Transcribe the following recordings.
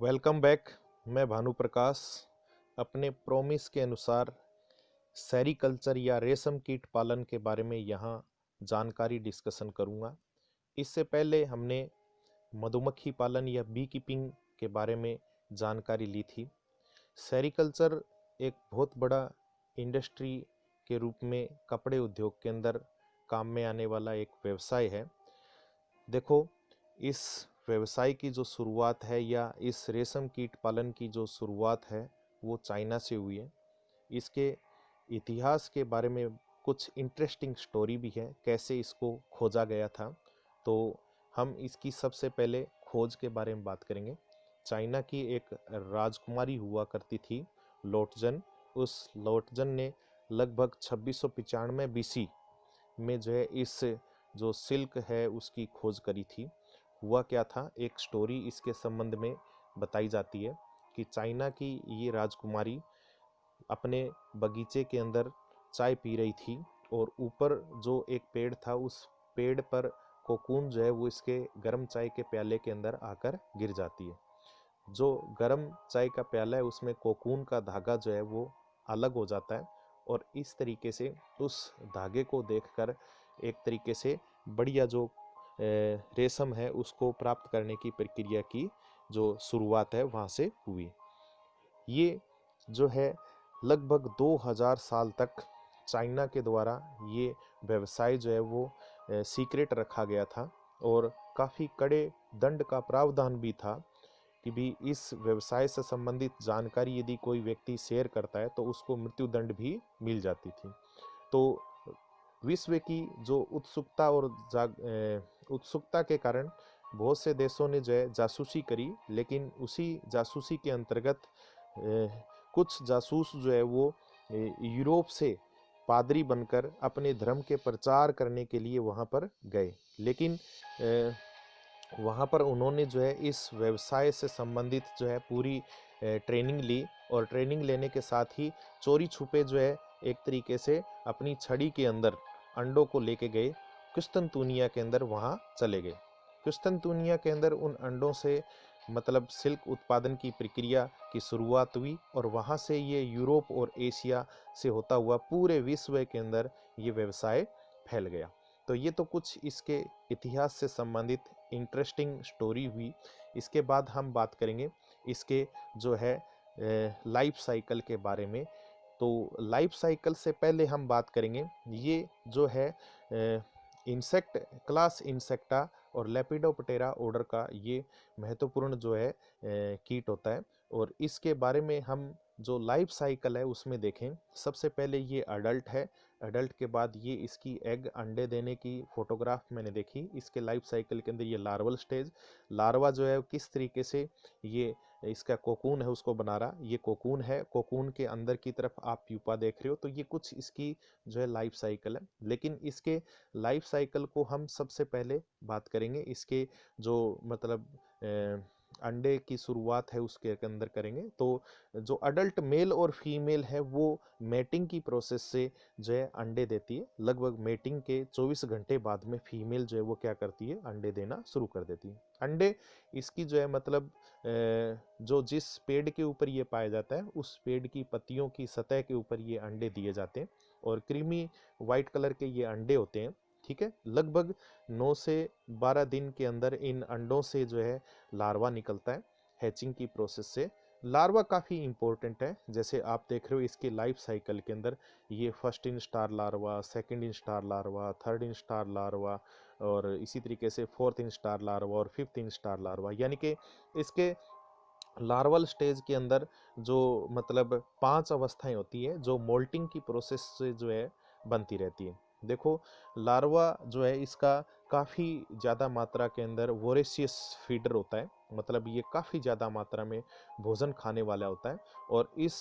Welcome back. मैं भानु प्रकाश अपने promise के अनुसार सेरीकल्चर या रेशम कीट पालन के बारे में यहाँ जानकारी डिस्कशन करूँगा। इससे पहले हमने मधुमक्खी पालन या बी कीपिंग के बारे में जानकारी ली थी। सेरीकल्चर एक बहुत बड़ा इंडस्ट्री के रूप में कपड़े उद्योग के अंदर काम में आने वाला एक व्यवसाय है। देखो, इस व्यवसाय की जो शुरुआत है या इस रेशम कीट पालन की जो शुरुआत है वो चाइना से हुई है। इसके इतिहास के बारे में कुछ इंटरेस्टिंग स्टोरी भी है, कैसे इसको खोजा गया था। तो हम इसकी सबसे पहले खोज के बारे में बात करेंगे। चाइना की एक राजकुमारी हुआ करती थी लोटजन। उस लोटजन ने लगभग 2695 बीसी में जो है इस जो सिल्क है उसकी खोज करी थी। हुआ क्या था, एक स्टोरी इसके संबंध में बताई जाती है कि चाइना की ये राजकुमारी अपने बगीचे के अंदर चाय पी रही थी और ऊपर जो एक पेड़ था उस पेड़ पर कोकून जो है वो इसके गर्म चाय के प्याले के अंदर आकर गिर जाती है। जो गर्म चाय का प्याला है उसमें कोकून का धागा जो है वो अलग हो जाता है और इस तरीके से उस धागे को देखकर एक तरीके से बढ़िया जो रेशम है उसको प्राप्त करने की प्रक्रिया की जो शुरुआत है वहाँ से हुई। ये जो है लगभग 2000 साल तक चाइना के द्वारा ये व्यवसाय जो है वो सीक्रेट रखा गया था और काफ़ी कड़े दंड का प्रावधान भी था कि भी इस व्यवसाय से संबंधित जानकारी यदि कोई व्यक्ति शेयर करता है तो उसको मृत्यु दंड भी मिल जाती थी। तो विश्व की जो उत्सुकता के कारण बहुत से देशों ने जो है जासूसी करी, लेकिन उसी जासूसी के अंतर्गत कुछ जासूस जो है वो यूरोप से पादरी बनकर अपने धर्म के प्रचार करने के लिए वहाँ पर गए। लेकिन वहाँ पर उन्होंने जो है इस व्यवसाय से संबंधित जो है पूरी ट्रेनिंग ली और ट्रेनिंग लेने के साथ ही चोरी छुपे जो है एक तरीके से अपनी छड़ी के अंदर अंडों को लेके गए, कुस्तुनतुनिया के अंदर वहाँ चले गए। कुस्तुनतुनिया के अंदर उन अंडों से मतलब सिल्क उत्पादन की प्रक्रिया की शुरुआत हुई और वहाँ से ये यूरोप और एशिया से होता हुआ पूरे विश्व के अंदर ये व्यवसाय फैल गया। तो ये तो कुछ इसके इतिहास से संबंधित इंटरेस्टिंग स्टोरी हुई। इसके बाद हम बात करेंगे इसके जो है लाइफ साइकिल के बारे में। तो लाइफ साइकिल से पहले हम बात करेंगे ये जो है इंसेक्ट क्लास इंसेक्टा और लेपिडोप्टेरा ऑर्डर का ये महत्वपूर्ण जो है कीट होता है। और इसके बारे में हम जो लाइफ साइकिल है उसमें देखें, सबसे पहले ये अडल्ट है। अडल्ट के बाद ये इसकी एग अंडे देने की फोटोग्राफ मैंने देखी। इसके लाइफ साइकिल के अंदर ये लार्वल स्टेज, लार्वा जो है किस तरीके से ये इसका कोकून है उसको बना रहा, ये कोकून है, कोकून के अंदर की तरफ आप प्यूपा देख रहे हो। तो ये कुछ इसकी जो है लाइफ साइकिल है। लेकिन इसके लाइफ साइकिल को हम सबसे पहले बात करेंगे इसके जो मतलब अंडे की शुरुआत है उसके अंदर करेंगे। तो जो अडल्ट मेल और फीमेल है वो मेटिंग की प्रोसेस से जो है अंडे देती है। लगभग मेटिंग के 24 घंटे बाद में फीमेल जो है वो क्या करती है, अंडे देना शुरू कर देती है। अंडे इसकी जो है मतलब जो जिस पेड़ के ऊपर ये पाया जाता है उस पेड़ की पत्तियों की सतह के ऊपर ये अंडे दिए जाते हैं और क्रीमी वाइट कलर के ये अंडे होते हैं। ठीक है, लगभग 9 से 12 दिन के अंदर इन अंडों से जो है लार्वा निकलता है हैचिंग की प्रोसेस से। लार्वा काफ़ी इंपॉर्टेंट है, जैसे आप देख रहे हो इसके लाइफ साइकिल के अंदर ये first in star larva, second in star larva, third in star larva और इसी तरीके से फोर्थ इन स्टार लार्वा और फिफ्थ इन स्टार लार्वा। यानी कि इसके लार्वल स्टेज के अंदर जो मतलब 5 अवस्थाएं होती है जो मोल्टिंग की प्रोसेस से जो है बनती रहती है। देखो, लार्वा जो है इसका काफ़ी ज़्यादा मात्रा के अंदर वोरेशियस फीडर होता है, मतलब ये काफ़ी ज़्यादा मात्रा में भोजन खाने वाला होता है और इस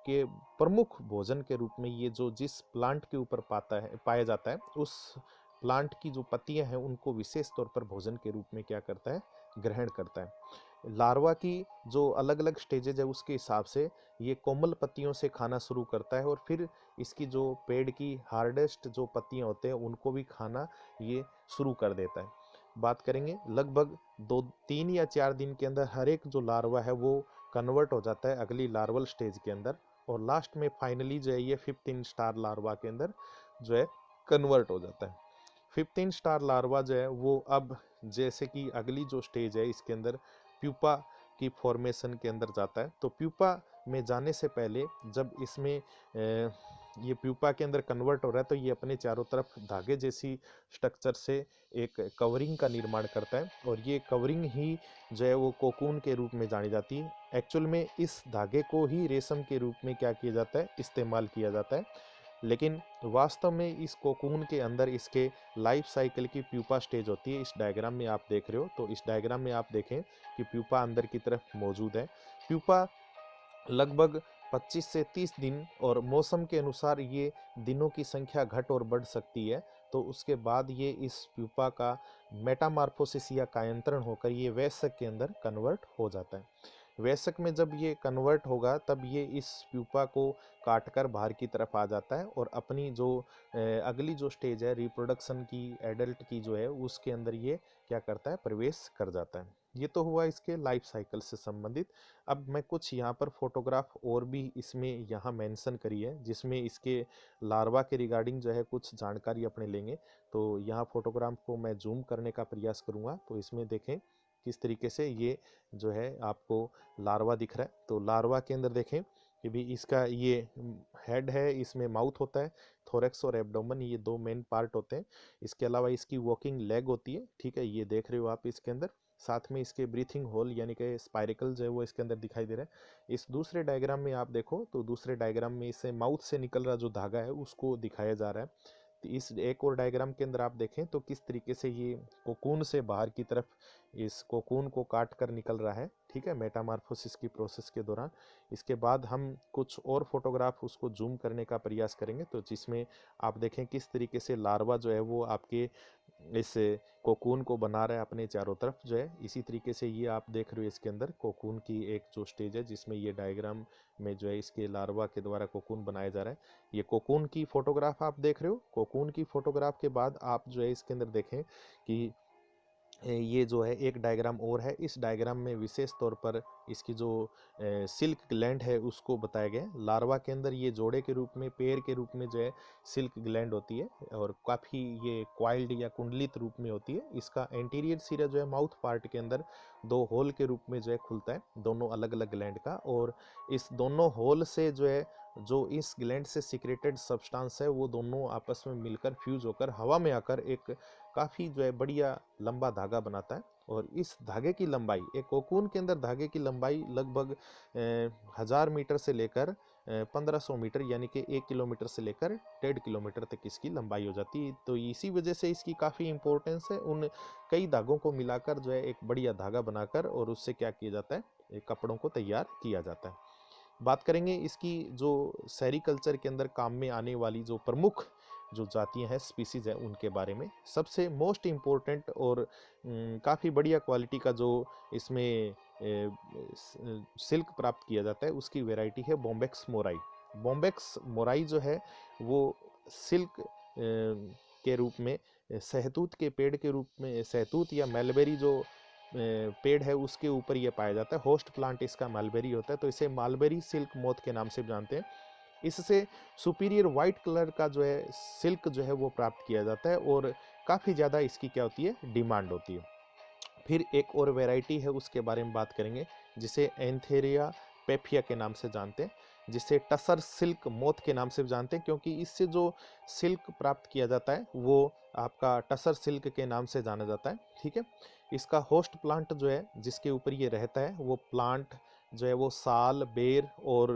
के प्रमुख भोजन के रूप में ये जो जिस प्लांट के ऊपर पाया जाता है उस प्लांट की जो पत्तियां हैं उनको विशेष तौर पर भोजन के रूप में क्या करता है, ग्रहण करता है। लार्वा की जो अलग अलग स्टेजेज है उसके हिसाब से ये कोमल पत्तियों से खाना शुरू करता है और फिर इसकी जो पेड़ की हार्डेस्ट जो पत्तियां होते हैं उनको भी खाना ये शुरू कर देता है। बात करेंगे, लगभग 2 3 या 4 दिन के अंदर हर एक जो लार्वा है वो कन्वर्ट हो जाता है अगली लार्वल स्टेज के अंदर, और लास्ट में फाइनली जो है ये 15 स्टार लार्वा के अंदर जो है कन्वर्ट हो जाता है। 15 स्टार लार्वा जो है वो अब जैसे कि अगली जो स्टेज है इसके अंदर प्यूपा की फॉर्मेशन के अंदर जाता है। तो प्यूपा में जाने से पहले जब इसमें ये प्यूपा के अंदर कन्वर्ट हो रहा है तो ये अपने चारों तरफ धागे जैसी स्ट्रक्चर से एक कवरिंग का निर्माण करता है, और ये कवरिंग ही जो है वो कोकून के रूप में जानी जाती है। एक्चुअल में इस धागे को ही रेशम के रूप में क्या किया जाता है, इस्तेमाल किया जाता है, लेकिन वास्तव में इस कोकून के अंदर इसके लाइफ साइकिल की प्यूपा स्टेज होती है। इस डायग्राम में आप देख रहे हो, तो इस डायग्राम में आप देखें कि प्यूपा अंदर की तरफ मौजूद है। प्यूपा लगभग 25 से 30 दिन, और मौसम के अनुसार ये दिनों की संख्या घट और बढ़ सकती है। तो उसके बाद ये इस प्यूपा का मेटामार्फोसिस या कायांतरण होकर ये वयस्क के अंदर कन्वर्ट हो जाता है। वयस्क में जब ये कन्वर्ट होगा तब ये इस प्यूपा को काटकर बाहर की तरफ आ जाता है, और अपनी जो अगली जो स्टेज है रिप्रोडक्शन की, एडल्ट की जो है, उसके अंदर ये क्या करता है, प्रवेश कर जाता है। ये तो हुआ इसके लाइफ साइकिल से संबंधित। अब मैं कुछ यहाँ पर फोटोग्राफ और भी इसमें यहाँ मेंशन करी है जिसमें इसके लार्वा के रिगार्डिंग जो है कुछ जानकारी अपने लेंगे। तो यहाँ फोटोग्राफ को मैं जूम करने का प्रयास करूँगा, तो इसमें देखें किस तरीके से ये जो है आपको लार्वा दिख रहा है। तो लार्वा के अंदर देखें कि भी इसका ये हेड है, इसमें माउथ होता है, थोरेक्स और एब्डोमेन ये दो मेन पार्ट होते हैं। इसके अलावा इसकी वॉकिंग लेग होती है, ठीक है, ये देख रहे हो आप इसके अंदर। साथ में इसके ब्रीथिंग होल यानी कि स्पाइरिकल जो है वो इसके अंदर दिखाई दे रहा है। इस दूसरे डायग्राम में आप देखो तो दूसरे डायग्राम में इसे माउथ से निकल रहा जो धागा है उसको दिखाया जा रहा है। तो इस एक और डायग्राम के अंदर आप देखें तो किस तरीके से ये कोकून से बाहर की तरफ इस कोकून को काट कर निकल रहा है, ठीक है, मेटामार्फोसिस की प्रोसेस के दौरान। इसके बाद हम कुछ और फोटोग्राफ उसको जूम करने का प्रयास करेंगे, तो जिसमें आप देखें किस तरीके से लार्वा जो है वो आपके इस कोकून को बना रहा है अपने चारों तरफ जो है। इसी तरीके से ये आप देख रहे हो इसके अंदर कोकून की एक जो स्टेज है जिसमें ये डायग्राम में जो है इसके लार्वा के द्वारा कोकून बनाया जा रहा है। ये कोकून की फोटोग्राफ आप देख रहे हो। कोकून की फोटोग्राफ के बाद आप जो है इसके अंदर देखें कि ये जो है एक डायग्राम और है। इस डायग्राम में विशेष तौर पर इसकी जो सिल्क ग्लैंड है उसको बताया गया है। लार्वा के अंदर ये जोड़े के रूप में, पेड़ के रूप में जो है सिल्क ग्लैंड होती है, और काफ़ी ये क्वाइल्ड या कुंडलित रूप में होती है। इसका एंटीरियर सिरा जो है माउथ पार्ट के अंदर दो होल के रूप में जो है खुलता है, दोनों अलग अलग ग्लैंड का, और इस दोनों होल से जो है जो इस ग्लैंड से सिक्रेटेड सब्सटेंस है वो दोनों आपस में मिलकर फ्यूज होकर हवा में आकर एक काफ़ी जो है बढ़िया लंबा धागा बनाता है। और इस धागे की लंबाई, एक कोकून के अंदर धागे की लंबाई लगभग 1000 मीटर से लेकर 1500 मीटर यानी कि 1 किलोमीटर से लेकर 1.5 किलोमीटर तक इसकी लंबाई हो जाती है। तो इसी वजह से इसकी काफ़ी इंपॉर्टेंस है। उन कई धागों को मिलाकर जो है एक बढ़िया धागा बनाकर और उससे क्या किया जाता है, कपड़ों को तैयार किया जाता है। बात करेंगे इसकी जो सेरीकल्चर के अंदर काम में आने वाली जो प्रमुख जो जातियां हैं, स्पीसीज हैं, उनके बारे में सबसे मोस्ट इम्पोर्टेंट और काफ़ी बढ़िया क्वालिटी का जो इसमें सिल्क प्राप्त किया जाता है उसकी वैरायटी है बॉम्बेक्स मोराई। बॉम्बेक्स मोराई जो है वो सिल्क के रूप में सहतूत के पेड़ के रूप में, सहतूत या मलबेरी जो पेड़ है उसके ऊपर ये पाया जाता है। होस्ट प्लांट इसका मलबेरी होता है, तो इसे मलबेरी सिल्क मोथ के नाम से जानते हैं। इससे सुपीरियर वाइट कलर का जो है सिल्क जो है वो प्राप्त किया जाता है, और काफ़ी ज़्यादा इसकी क्या होती है, डिमांड होती है। फिर एक और वैरायटी है उसके बारे में बात करेंगे जिसे एंथेरिया पेफिया के नाम से जानते हैं, जिसे टसर सिल्क मोथ के नाम से जानते हैं, क्योंकि इससे जो सिल्क प्राप्त किया जाता है वो आपका टसर सिल्क के नाम से जाना जाता है, ठीक है। इसका होस्ट प्लांट जो है जिसके ऊपर ये रहता है वो प्लांट जो है वो साल, बेर और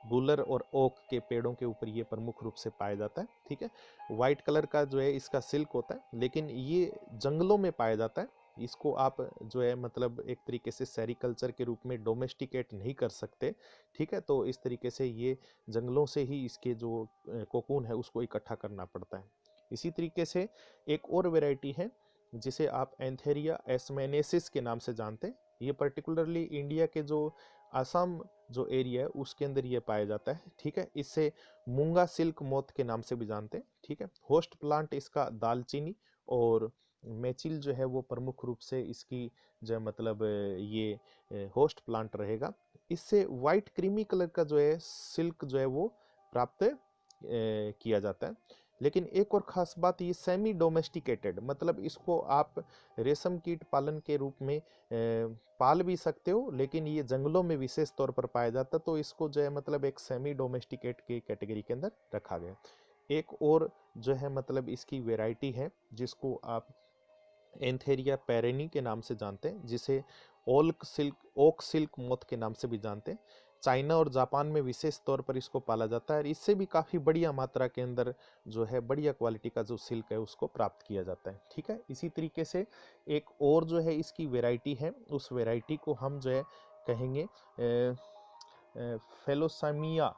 बुलर और ओक के पेड़ों के ऊपर ये प्रमुख रूप से पाया जाता है, ठीक है। वाइट कलर का जो है इसका सिल्क होता है, लेकिन ये जंगलों में पाया जाता है। इसको आप जो है मतलब एक तरीके से सेरिकल्चर के रूप में डोमेस्टिकेट नहीं कर सकते, ठीक है। तो इस तरीके से ये जंगलों से ही इसके जो कोकून है उसको इकट्ठा करना पड़ता है। इसी तरीके से एक और वैरायटी है जिसे आप एंथेरिया एस्मेनेसिस के नाम से जानते हैं। ये पर्टिकुलरली इंडिया के जो असम जो एरिया है उसके अंदर ये पाया जाता है, ठीक है। इससे मूंगा सिल्क मोथ के नाम से भी जानते हैं, ठीक है। होस्ट प्लांट इसका दालचीनी और मेचिल जो है वो प्रमुख रूप से इसकी जो है मतलब ये होस्ट प्लांट रहेगा। इससे वाइट क्रीमी कलर का जो है सिल्क जो है वो प्राप्त किया जाता है। लेकिन एक और ख़ास बात, ये सेमी डोमेस्टिकेटेड, मतलब इसको आप रेशम कीट पालन के रूप में पाल भी सकते हो, लेकिन ये जंगलों में विशेष तौर पर पाया जाता है, तो इसको जो है मतलब एक सेमी डोमेस्टिकेट की कैटेगरी के अंदर रखा गया। एक और जो है मतलब इसकी वैरायटी है जिसको आप एंथेरिया पेरेनी के नाम से जानते हैं, जिसे ओक सिल्क मोथ के नाम से भी जानते हैं। चाइना और जापान में विशेष तौर पर इसको पाला जाता है और इससे भी काफ़ी बढ़िया मात्रा के अंदर जो है बढ़िया क्वालिटी का जो सिल्क है उसको प्राप्त किया जाता है। ठीक है, इसी तरीके से एक और जो है इसकी वैरायटी है, उस वैरायटी को हम जो है कहेंगे फेलोसामिया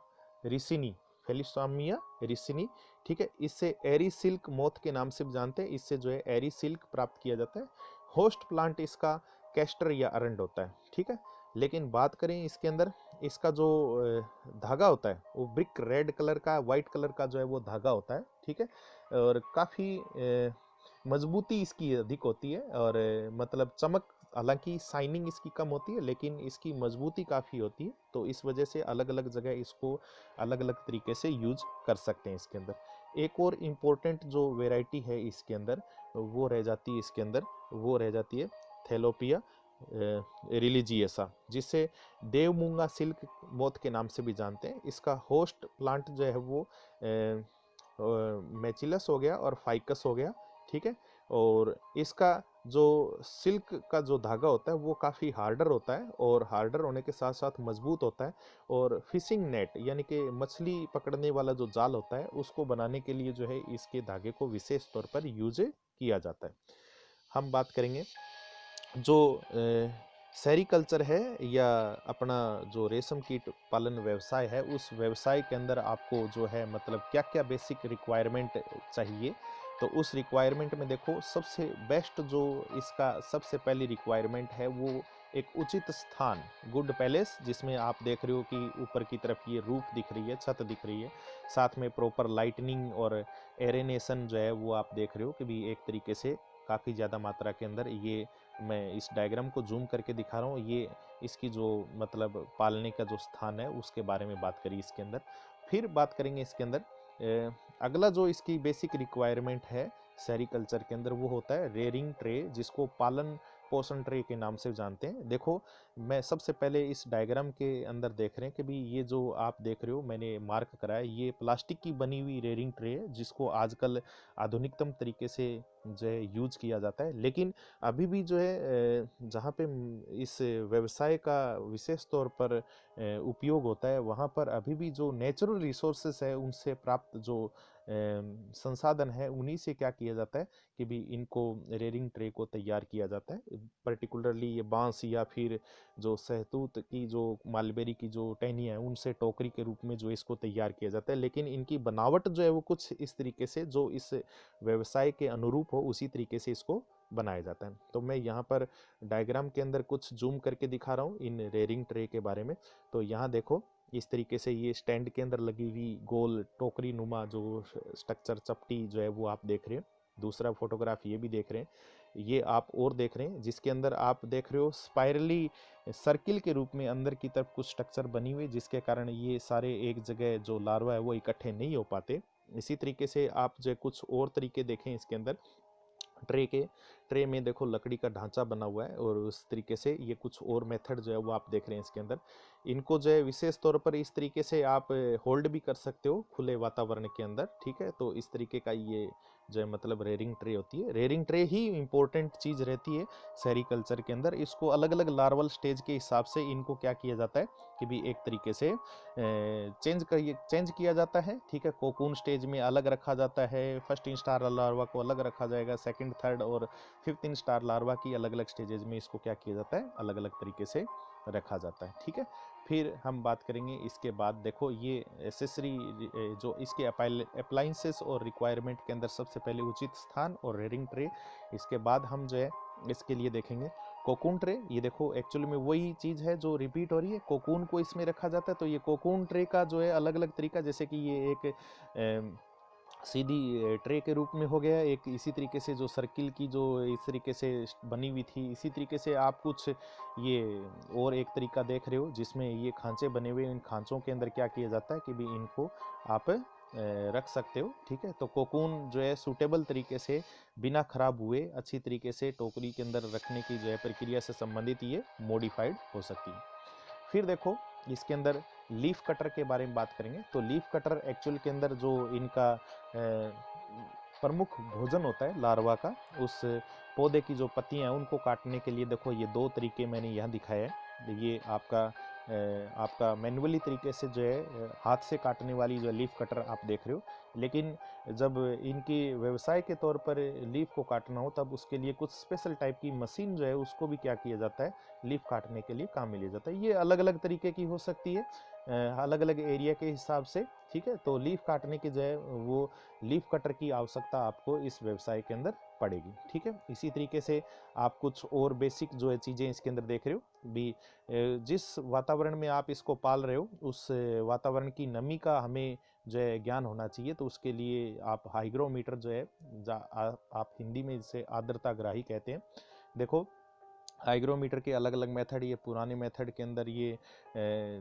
रिसिनी, फेलोसामिया रिसिनी। ठीक है, इससे एरी सिल्क मोथ के नाम से भी जानते हैं, इससे जो है एरी सिल्क प्राप्त किया जाता है। होस्ट प्लांट इसका कैस्टर या अरंड होता है। ठीक है, लेकिन बात करें इसके अंदर, इसका जो धागा होता है वो ब्रिक रेड कलर का, वाइट कलर का जो है वो धागा होता है। ठीक है, और काफ़ी मजबूती इसकी अधिक होती है और मतलब चमक, हालांकि शाइनिंग इसकी कम होती है लेकिन इसकी मजबूती काफ़ी होती है, तो इस वजह से अलग अलग जगह इसको अलग अलग तरीके से यूज कर सकते हैं इसके अंदर। एक और इम्पोर्टेंट जो वेराइटी है इसके अंदर वो रह जाती है इसके अंदर, वो रह जाती है थैलोपिया रिलीजियसा, जिसे देवमूंगा सिल्क मोथ के नाम से भी जानते हैं। इसका होस्ट प्लांट जो है वो मैचिलस हो गया और फाइकस हो गया। ठीक है, और इसका जो सिल्क का जो धागा होता है वो काफ़ी हार्डर होता है और हार्डर होने के साथ साथ मजबूत होता है, और फिशिंग नेट यानी कि मछली पकड़ने वाला जो जाल होता है उसको बनाने के लिए जो है इसके धागे को विशेष तौर पर यूज किया जाता है। हम बात करेंगे जो सेरीकल्चर है या अपना जो रेशम कीट पालन व्यवसाय है, उस व्यवसाय के अंदर आपको जो है मतलब क्या क्या बेसिक रिक्वायरमेंट चाहिए। तो उस रिक्वायरमेंट में देखो, सबसे बेस्ट जो इसका सबसे पहली रिक्वायरमेंट है वो एक उचित स्थान, गुड पैलेस, जिसमें आप देख रहे हो कि ऊपर की तरफ ये रूफ दिख रही है, छत दिख रही है, साथ में प्रॉपर लाइटनिंग और एरेनेशन जो है वो आप देख रहे हो कि भी एक तरीके से काफ़ी ज़्यादा मात्रा के अंदर। ये मैं इस डायग्राम को जूम करके दिखा रहा हूँ, ये इसकी जो मतलब पालने का जो स्थान है उसके बारे में बात करी इसके अंदर। फिर बात करेंगे इसके अंदर अगला जो इसकी बेसिक रिक्वायरमेंट है सेरीकल्चर के अंदर, वो होता है रेयरिंग ट्रे, जिसको पालन पोषण ट्रे के नाम से जानते हैं। देखो, मैं सबसे पहले इस डायग्राम के अंदर देख रहे हैं कि भी ये जो आप देख रहे हो मैंने मार्क करा है, ये प्लास्टिक की बनी हुई रेयरिंग ट्रे है, जिसको आजकल आधुनिकतम तरीके से जो है यूज किया जाता है। लेकिन अभी भी जो है जहाँ पे इस व्यवसाय का विशेष तौर पर उपयोग होता है, वहाँ पर अभी भी जो नेचुरल रिसोर्सेस है उनसे प्राप्त जो संसाधन है उन्हीं से क्या किया जाता है कि भी इनको रेयरिंग ट्रे को तैयार किया जाता है। पर्टिकुलरली ये बांस या फिर जो सहतूत की जो मालबेरी की जो टहनियाँ हैं उनसे टोकरी के रूप में जो इसको तैयार किया जाता है, लेकिन इनकी बनावट जो है वो कुछ इस तरीके से जो इस व्यवसाय के अनुरूप हो उसी तरीके से इसको बनाया जाता है। तो मैं यहाँ पर डायग्राम के अंदर कुछ जूम करके दिखा रहा हूँ इन रेयरिंग ट्रे के बारे में। तो यहाँ देखो, इस तरीके से ये स्टैंड के अंदर लगी हुई गोल टोकरी नुमा जो स्ट्रक्चर चपटी जो है वो आप देख रहे हो। दूसरा फोटोग्राफ ये भी देख रहे हैं, ये आप और देख रहे हैं जिसके अंदर आप देख रहे हो स्पाइरली सर्किल के रूप में अंदर की तरफ कुछ स्ट्रक्चर बनी हुई, जिसके कारण ये सारे एक जगह जो लार्वा है वो इकट्ठे नहीं हो पाते। इसी तरीके से आप जो कुछ और तरीके देखें इसके अंदर, ट्रे में देखो लकड़ी का ढांचा बना हुआ है और उस तरीके से ये कुछ और मेथड जो है वो आप देख रहे हैं इसके अंदर। इनको जो है विशेष तौर पर इस तरीके से आप होल्ड भी कर सकते हो खुले वातावरण के अंदर। ठीक है, तो इस तरीके का ये जो है मतलब रेयरिंग ट्रे होती है। रेयरिंग ट्रे ही इंपॉर्टेंट चीज़ रहती है सेरीकल्चर के अंदर। इसको अलग अलग लार्वल स्टेज के हिसाब से इनको क्या किया जाता है कि भी एक तरीके से चेंज किया जाता है। ठीक है, कोकून स्टेज में अलग रखा जाता है, फर्स्ट इंस्टार लार्वा को अलग रखा जाएगा, सेकंड थर्ड और फिफ्थ इंस्टार लार्वा की अलग अलग स्टेजेस में इसको क्या किया जाता है अलग अलग तरीके से रखा जाता है। ठीक है, फिर हम बात करेंगे इसके बाद, देखो ये एसेसरी जो इसके अप्लाइंसेस और रिक्वायरमेंट के अंदर सबसे पहले उचित स्थान और रेयरिंग ट्रे। इसके बाद हम जो है इसके लिए देखेंगे कोकून ट्रे। ये देखो एक्चुअली में वही चीज़ है जो रिपीट हो रही है, कोकून को इसमें रखा जाता है। तो ये कोकून ट्रे का जो है अलग अलग तरीका, जैसे कि ये एक सीधी ट्रे के रूप में हो गया, एक इसी तरीके से जो सर्किल की जो इस तरीके से बनी हुई थी, इसी तरीके से आप कुछ ये और एक तरीका देख रहे हो जिसमें ये खांचे बने हुए, इन खांचों के अंदर क्या किया जाता है कि भी इनको आप रख सकते हो। ठीक है, तो कोकून जो है सूटेबल तरीके से बिना खराब हुए अच्छी तरीके से टोकरी के अंदर रखने की जो है प्रक्रिया से संबंधित ये मॉडिफाइड हो सकती है। फिर देखो इसके अंदर लीफ कटर के बारे में बात करेंगे, तो लीफ कटर एक्चुअल के अंदर जो इनका प्रमुख भोजन होता है लार्वा का, उस पौधे की जो पत्तियां हैं उनको काटने के लिए देखो ये दो तरीके मैंने यहाँ दिखाए हैं। ये आपका मैनुअली तरीके से जो है हाथ से काटने वाली जो लीफ कटर आप देख रहे हो, लेकिन जब इनकी व्यवसाय के तौर पर लीफ को काटना हो तब उसके लिए कुछ स्पेशल टाइप की मशीन जो है उसको भी क्या किया जाता है, लीफ काटने के लिए काम में लिया जाता है। ये अलग अलग तरीके की हो सकती है अलग अलग एरिया के हिसाब से। ठीक है, तो लीफ काटने की जो है वो लीफ कटर की आवश्यकता आपको इस व्यवसाय के अंदर पड़ेगी। ठीक है, इसी तरीके से आप कुछ और बेसिक जो है चीज़ें इसके अंदर देख रहे हो भी, जिस वातावरण में आप इसको पाल रहे हो उस वातावरण की नमी का हमें जो है ज्ञान होना चाहिए। तो उसके लिए आप हाइग्रोमीटर जो है आप हिंदी में इसे आर्द्रताग्राही कहते हैं। देखो हाइग्रोमीटर के अलग अलग मेथड, ये पुराने मेथड के अंदर ये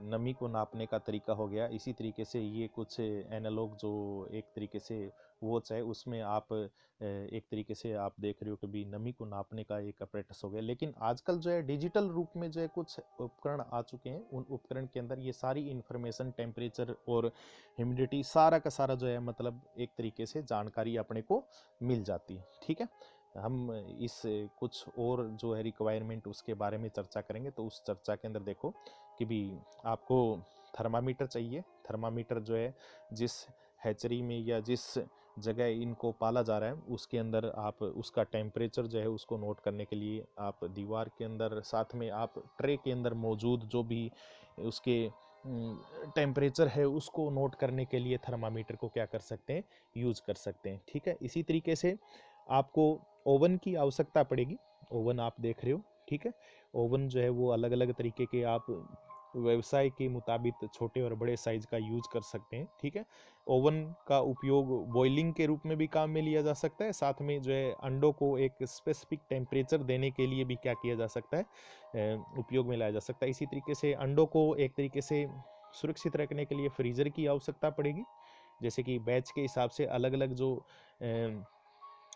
नमी को नापने का तरीका हो गया। इसी तरीके से ये कुछ एनालॉग जो एक तरीके से वॉच है उसमें आप एक तरीके से आप देख रहे हो कि भी नमी को नापने का एक अपरेटस हो गया। लेकिन आजकल जो है डिजिटल रूप में जो है कुछ उपकरण आ चुके हैं, उन उपकरण के अंदर ये सारी इंफॉर्मेशन टेम्परेचर और ह्यूमिडिटी सारा का सारा जो है मतलब एक तरीके से जानकारी अपने को मिल जाती है। ठीक है, हम इस कुछ और जो है रिक्वायरमेंट उसके बारे में चर्चा करेंगे। तो उस चर्चा के अंदर देखो कि भी आपको थर्मामीटर चाहिए। थर्मामीटर जो है जिस हैचरी में या जिस जगह इनको पाला जा रहा है उसके अंदर आप उसका टेम्परेचर जो है उसको नोट करने के लिए आप दीवार के अंदर, साथ में आप ट्रे के अंदर मौजूद जो भी उसके टेम्परेचर है उसको नोट करने के लिए थर्मामीटर को क्या कर सकते हैं, यूज कर सकते हैं। ठीक है, इसी तरीके से आपको ओवन की आवश्यकता पड़ेगी। ओवन आप देख रहे हो। ठीक है, ओवन जो है वो अलग अलग तरीके के आप व्यवसाय के मुताबिक छोटे और बड़े साइज का यूज कर सकते हैं। ठीक है, ओवन का उपयोग बॉइलिंग के रूप में भी काम में लिया जा सकता है, साथ में जो है अंडों को एक स्पेसिफिक टेम्परेचर देने के लिए भी क्या किया जा सकता है, उपयोग में लाया जा सकता है। इसी तरीके से अंडों को एक तरीके से सुरक्षित रखने के लिए फ्रीजर की आवश्यकता पड़ेगी, जैसे कि बैच के हिसाब से अलग अलग जो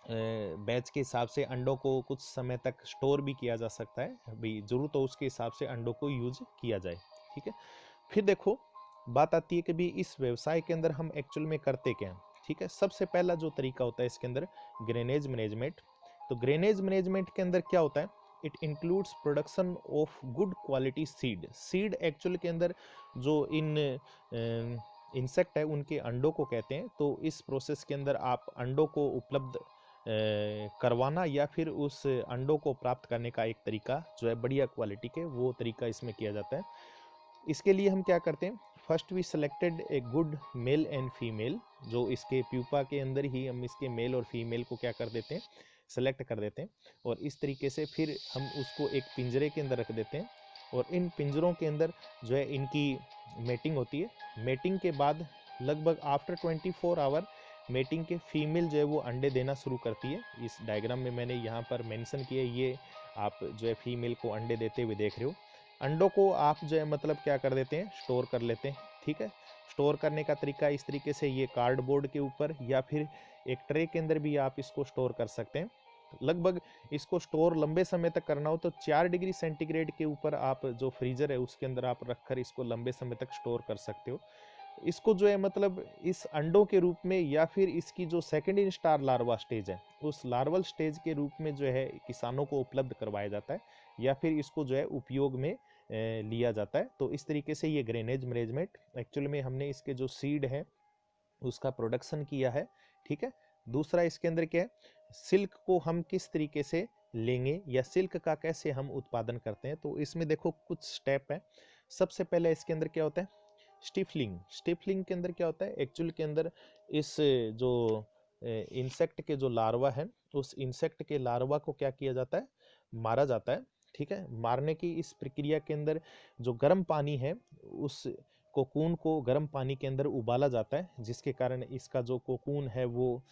बैच के हिसाब से अंडों को कुछ समय तक स्टोर भी किया जा सकता है, भाई जरूरत हो उसके हिसाब से अंडों को यूज किया जाए। ठीक है, फिर देखो बात आती है कि भी इस व्यवसाय के अंदर हम एक्चुअल में करते क्या हैं। ठीक है, सबसे पहला जो तरीका होता है इसके अंदर ग्रेनेज मैनेजमेंट। तो ग्रेनेज मैनेजमेंट के अंदर क्या होता है, it includes production of good quality seed. Seed actual के अंदर जो इन इंसेक्ट है उनके अंडों को कहते हैं। तो इस प्रोसेस के अंदर आप अंडों को उपलब्ध करवाना या फिर उस अंडों को प्राप्त करने का एक तरीका जो है बढ़िया क्वालिटी के, वो तरीका इसमें किया जाता है। इसके लिए हम क्या करते हैं, first we selected a good male and female. जो इसके प्यूपा के अंदर ही हम इसके मेल और फीमेल को क्या कर देते हैं, सेलेक्ट कर देते हैं। और इस तरीके से फिर हम उसको एक पिंजरे के अंदर रख देते हैं और इन पिंजरों के अंदर जो है इनकी मेटिंग होती है। मेटिंग के बाद लगभग आफ्टर 24 आवर मेटिंग के फीमेल जो है वो अंडे देना शुरू करती है। इस डायग्राम में मैंने यहाँ पर मेंशन किया, ये आप जो है फीमेल को अंडे देते हुए देख रहे हो। अंडों को आप जो है मतलब क्या कर देते हैं, स्टोर कर लेते हैं। ठीक है, स्टोर करने का तरीका इस तरीके से, ये कार्डबोर्ड के ऊपर या फिर एक ट्रे के अंदर भी आप इसको स्टोर कर सकते हैं। लगभग इसको स्टोर लंबे समय तक करना हो तो 4 डिग्री सेंटीग्रेड के ऊपर आप जो फ्रीजर है उसके अंदर आप रखकर इसको लंबे समय तक स्टोर कर सकते हो। इसको जो है मतलब इस अंडों के रूप में या फिर इसकी जो second in star larva stage है उस लार्वल स्टेज के रूप में जो है किसानों को उपलब्ध करवाया जाता है या फिर इसको जो है उपयोग में लिया जाता है। तो इस तरीके से ये ग्रेनेज मैनेजमेंट एक्चुअल में हमने इसके जो सीड है उसका प्रोडक्शन किया है। ठीक है, दूसरा इसके अंदर क्या है, सिल्क को हम किस तरीके से लेंगे या सिल्क का कैसे हम उत्पादन करते हैं। तो इसमें देखो कुछ स्टेप है। सबसे पहले इसके अंदर क्या होता है, स्टिफलिंग। स्टिफलिंग के अंदर क्या होता है, एक्चुअल के अंदर इस जो इंसेक्ट के जो लार्वा है उस इंसेक्ट के लार्वा को क्या किया जाता है, मारा जाता है। ठीक है, मारने की इस प्रक्रिया के अंदर जो गर्म पानी है उस कोकून को गर्म पानी के अंदर उबाला जाता है, जिसके कारण इसका जो कोकून है वो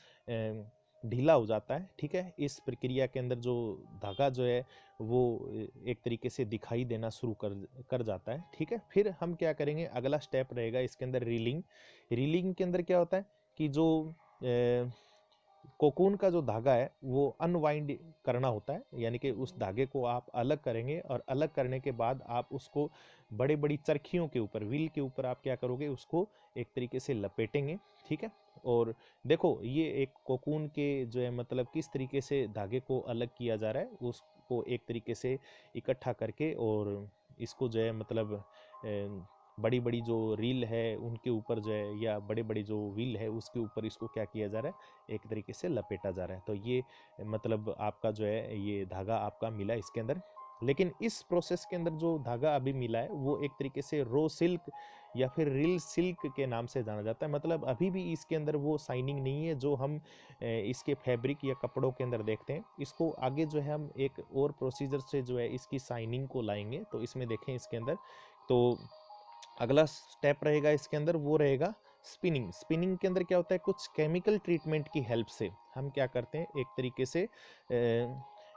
ढीला हो जाता है। ठीक है, इस प्रक्रिया के अंदर जो धागा जो है वो एक तरीके से दिखाई देना शुरू कर कर जाता है। ठीक है, फिर हम क्या करेंगे, अगला स्टेप रहेगा इसके अंदर रीलिंग। रीलिंग के अंदर क्या होता है कि जो कोकून का जो धागा है वो अनवाइंड करना होता है, यानी कि उस धागे को आप अलग करेंगे और अलग करने के बाद आप उसको बड़े बड़ी चरखियों के ऊपर, व्हील के ऊपर आप क्या करोगे, उसको एक तरीके से लपेटेंगे। ठीक है, और देखो ये एक कोकून के जो है मतलब किस तरीके से धागे को अलग किया जा रहा है, उसको एक तरीके से इकट्ठा करके और इसको जो है मतलब बड़ी बड़ी जो रील है उनके ऊपर जो है, या बड़े बड़ी जो व्हील है उसके ऊपर इसको क्या किया जा रहा है, एक तरीके से लपेटा जा रहा है। तो ये मतलब आपका जो है ये धागा आपका मिला इसके अंदर। लेकिन इस प्रोसेस के अंदर जो धागा अभी मिला है वो एक तरीके से रो सिल्क या फिर रील सिल्क के नाम से जाना जाता है। मतलब अभी भी इसके अंदर वो शाइनिंग नहीं है जो हम इसके फैब्रिक या कपड़ों के अंदर देखते हैं। इसको आगे जो है हम एक और प्रोसीजर से जो है इसकी शाइनिंग को लाएंगे। तो इसमें देखें इसके अंदर, तो अगला स्टेप रहेगा इसके अंदर वो रहेगा स्पिनिंग। स्पिनिंग के अंदर क्या होता है, कुछ केमिकल ट्रीटमेंट की हेल्प से हम क्या करते हैं, एक तरीके से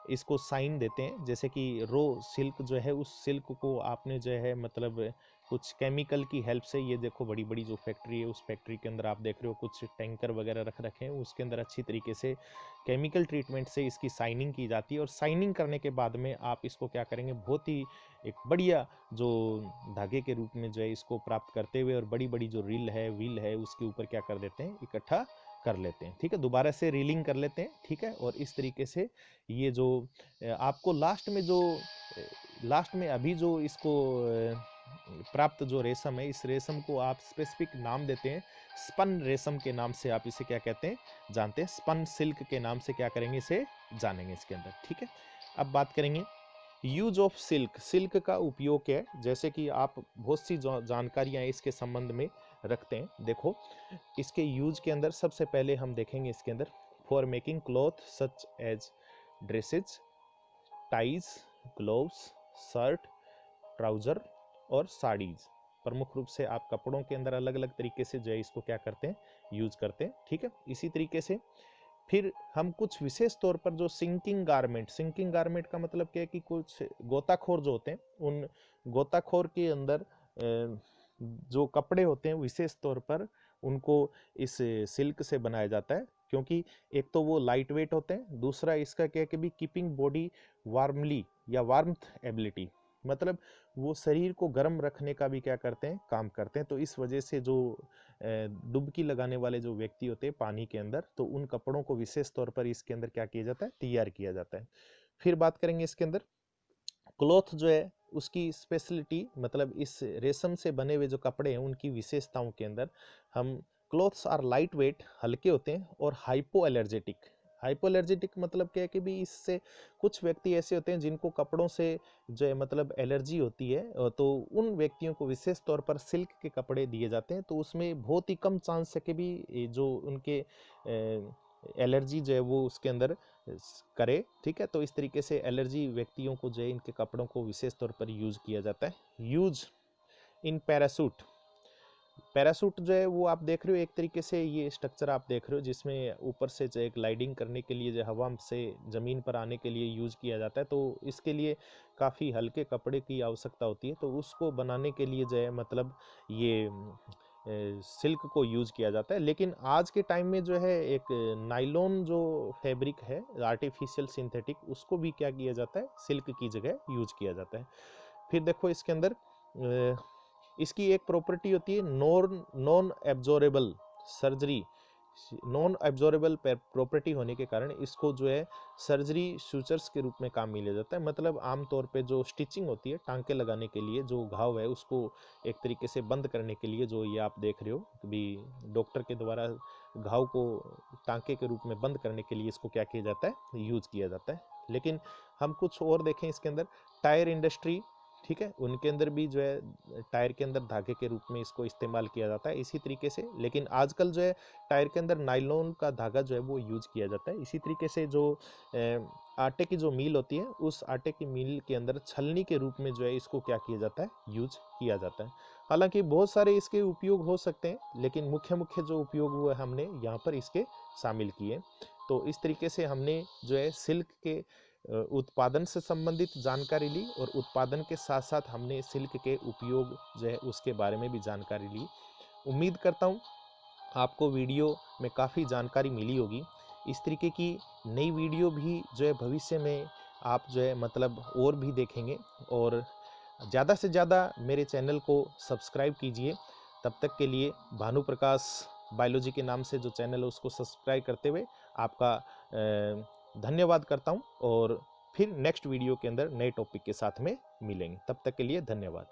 इसको साइन देते हैं। जैसे कि रो सिल्क जो है उस सिल्क को आपने जो है मतलब कुछ केमिकल की हेल्प से, ये देखो बड़ी बड़ी जो फैक्ट्री है उस फैक्ट्री के अंदर आप देख रहे हो कुछ टैंकर वगैरह रख रखे हैं, उसके अंदर अच्छी तरीके से केमिकल ट्रीटमेंट से इसकी साइनिंग की जाती है। और साइनिंग करने के बाद में आप इसको क्या करेंगे, बहुत ही एक बढ़िया जो धागे के रूप में जो है इसको प्राप्त करते हुए और बड़ी बड़ी जो रील है व्हील है उसके ऊपर क्या कर देते हैं, इकट्ठा कर लेते हैं। ठीक है, दोबारा से रीलिंग कर लेते हैं। ठीक है, और इस तरीके से ये जो आपको लास्ट में अभी जो इसको प्राप्त जो रेशम है, इस रेशम को आप स्पेसिफिक नाम देते हैं, स्पन रेशम के नाम से आप इसे क्या कहते हैं, जानते हैं। स्पन सिल्क के नाम से क्या करेंगे, इसे जानेंगे इसके अंदर। ठीक है, अब बात करेंगे यूज ऑफ सिल्क। सिल्क का उपयोग क्या है, जैसे कि आप बहुत सी जानकारियां इसके संबंध में रखते हैं। देखो इसके यूज के अंदर सबसे पहले हम देखेंगे इसके अंदर for making cloth such as dresses, ties, gloves, shirt, trouser और साड़ीज। प्रमुख रूप से आप कपड़ों के अंदर अलग अलग तरीके से जो है इसको क्या करते हैं, यूज करते हैं। ठीक है, इसी तरीके से फिर हम कुछ विशेष तौर पर जो सिंकिंग गारमेंट का मतलब क्या है कि कुछ गोताखोर जो होते हैं, उन गोताखोर के अंदर जो कपड़े होते हैं विशेष तौर पर उनको इस सिल्क से बनाया जाता है, क्योंकि एक तो वो लाइट वेट होते हैं, दूसरा इसका क्या है कि भी कीपिंग बॉडी वार्मली या वार्मथ एबिलिटी, मतलब वो शरीर को गर्म रखने का भी क्या करते हैं, काम करते हैं। तो इस वजह से जो डुबकी लगाने वाले जो व्यक्ति होते हैं पानी के अंदर, तो उन कपड़ों को विशेष तौर पर इसके अंदर क्या किया जाता है, तैयार किया जाता है। फिर बात करेंगे इसके अंदर क्लॉथ जो है उसकी स्पेशलिटी, मतलब इस रेशम से बने हुए जो कपड़े हैं उनकी विशेषताओं के अंदर हम क्लॉथ्स आर लाइट वेट, हल्के होते हैं, और हाइपो एलर्जेटिक। हाइपो एलर्जेटिक मतलब क्या है कि भी इससे कुछ व्यक्ति ऐसे होते हैं जिनको कपड़ों से जो है मतलब एलर्जी होती है, तो उन व्यक्तियों को विशेष तौर पर सिल्क के कपड़े दिए जाते हैं। तो उसमें बहुत ही कम चांस है कि भी जो उनके एलर्जी जो है वो उसके अंदर करे। ठीक है, तो इस तरीके से एलर्जी व्यक्तियों को जो है इनके कपड़ों को विशेष तौर पर यूज किया जाता है। Use in parachute. पैरासूट जो है वो आप देख रहे हो, एक तरीके से ये स्ट्रक्चर आप देख रहे हो जिसमें ऊपर से जो एक ग्लाइडिंग करने के लिए जो हवा से ज़मीन पर आने के लिए यूज़ किया जाता है। तो इसके लिए काफ़ी हल्के कपड़े की आवश्यकता होती है, तो उसको बनाने के लिए जो है मतलब ये सिल्क को यूज़ किया जाता है। लेकिन आज के टाइम में जो है एक नाइलॉन जो फैब्रिक है आर्टिफिशियल सिंथेटिक, उसको भी क्या किया जाता है, सिल्क की जगह यूज किया जाता है। फिर देखो इसके अंदर इसकी एक प्रॉपर्टी होती है non absorbable surgery. Non absorbable property होने के कारण इसको जो है सर्जरी सूचर्स के रूप में काम में लिया जाता है। मतलब आमतौर पे जो स्टिचिंग होती है, टांके लगाने के लिए, जो घाव है उसको एक तरीके से बंद करने के लिए, जो ये आप देख रहे हो भी डॉक्टर के द्वारा घाव को टांके के रूप में बंद करने के लिए इसको क्या किया जाता है, यूज किया जाता है। लेकिन हम कुछ और देखें इसके अंदर, टायर इंडस्ट्री, ठीक है, उनके अंदर भी जो है टायर के अंदर धागे के रूप में इसको इस्तेमाल किया जाता है इसी तरीके से। लेकिन आजकल जो है टायर के अंदर नायलॉन का धागा जो है वो यूज किया जाता है। इसी तरीके से जो आटे की जो मील होती है, उस आटे की मील के अंदर छलनी के रूप में जो है इसको क्या किया जाता है, यूज किया जाता है। हालांकि बहुत सारे इसके उपयोग हो सकते हैं, लेकिन मुख्य मुख्य जो उपयोग हुआ है हमने यहाँ पर इसके शामिल किए। तो इस तरीके से हमने जो है सिल्क के उत्पादन से संबंधित जानकारी ली, और उत्पादन के साथ साथ हमने सिल्क के उपयोग जो है उसके बारे में भी जानकारी ली। उम्मीद करता हूँ आपको वीडियो में काफ़ी जानकारी मिली होगी। इस तरीके की नई वीडियो भी जो है भविष्य में आप जो है मतलब और भी देखेंगे, और ज़्यादा से ज़्यादा मेरे चैनल को सब्सक्राइब कीजिए। तब तक के लिए भानु प्रकाश बायोलॉजी के नाम से जो चैनल है उसको सब्सक्राइब करते हुए आपका धन्यवाद करता हूँ, और फिर नेक्स्ट वीडियो के अंदर नए टॉपिक के साथ में मिलेंगे। तब तक के लिए धन्यवाद।